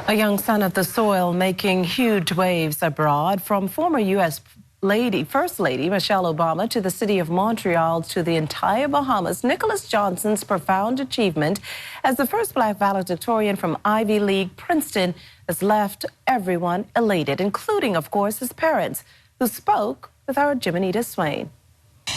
A young son of the soil making huge waves abroad, from former U.S. First Lady Michelle Obama to the city of Montreal to the entire Bahamas. Nicholas Johnson's profound achievement as the first black valedictorian from Ivy League Princeton has left everyone elated, including, of course, his parents, who spoke with our Jimenita Swain.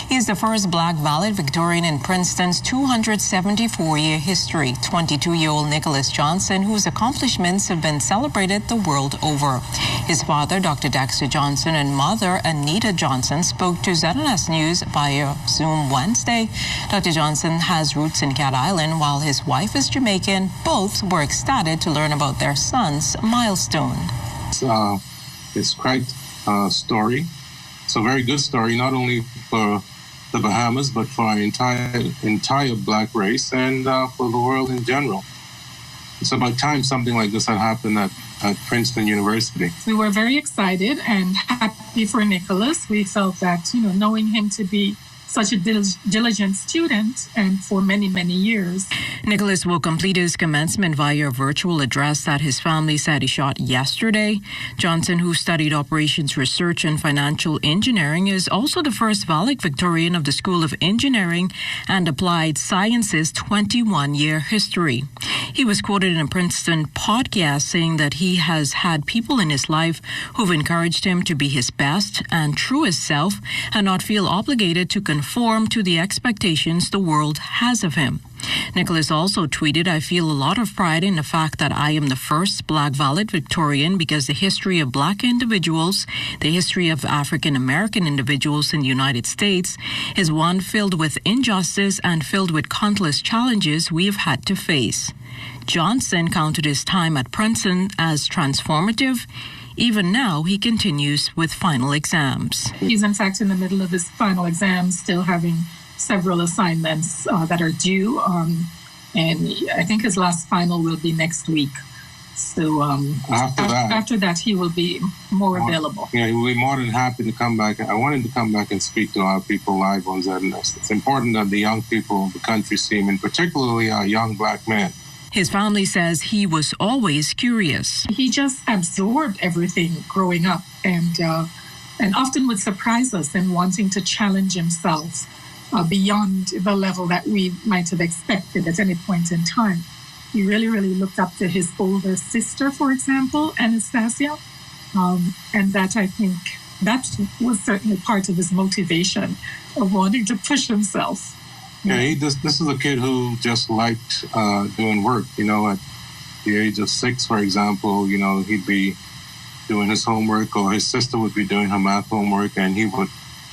He's the first black valedictorian in Princeton's 274-year history. 22-year-old Nicholas Johnson, whose accomplishments have been celebrated the world over. His father, Dr. Dexter Johnson, and mother, Anita Johnson, spoke to ZNS News via Zoom Wednesday. Dr. Johnson has roots in Cat Island, while his wife is Jamaican. Both were ecstatic to learn about their son's milestone. It's quite a story. It's a very good story, not only for the Bahamas, but for our entire black race and for the world in general. It's about time something like this had happened at Princeton University. We were very excited and happy for Nicholas. We felt that, knowing him to be such a diligent student and for many, many years. Nicholas will complete his commencement via a virtual address that his family said he shot yesterday. Johnson, who studied operations research and financial engineering, is also the first valedictorian of the School of Engineering and Applied Sciences 21-year history. He was quoted in a Princeton podcast saying that he has had people in his life who've encouraged him to be his best and truest self and not feel obligated to conform to the expectations the world has of him. Nicholas also tweeted, "I feel a lot of pride in the fact that I am the first black valedictorian because the history of black individuals, the history of African American individuals in the United States, is one filled with injustice and filled with countless challenges we have had to face." Johnson counted his time at Princeton as transformative. Even now, he continues with final exams. He's in fact in the middle of his final exams, still having several assignments that are due. And I think his last final will be next week. So after that, he will be more available. Yeah, he will be more than happy to come back. I want him to come back and speak to our people live on ZNS. It's important that the young people of the country see him, and particularly our young black man. His family says he was always curious. He just absorbed everything growing up and often would surprise us in wanting to challenge himself beyond the level that we might have expected at any point in time. He really, really looked up to his older sister, for example, Anastasia, and that I think that was certainly part of his motivation of wanting to push himself. Yeah, this is a kid who just liked doing work. At the age of 6, for example, he'd be doing his homework, or his sister would be doing her math homework, and he would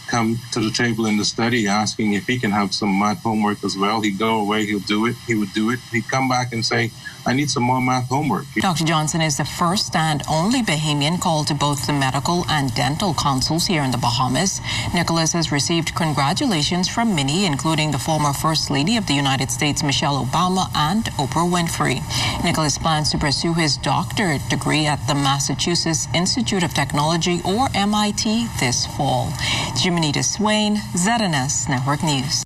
come to the table in the study asking if he can have some math homework as well. He'd go away, he would do it. He'd come back and say, "I need some more math homework." Dr. Johnson is the first and only Bahamian called to both the medical and dental consuls here in the Bahamas. Nicholas has received congratulations from many, including the former First Lady of the United States, Michelle Obama, and Oprah Winfrey. Nicholas plans to pursue his doctorate degree at the Massachusetts Institute of Technology, or MIT, this fall. Jimenita Swain, ZNS Network News.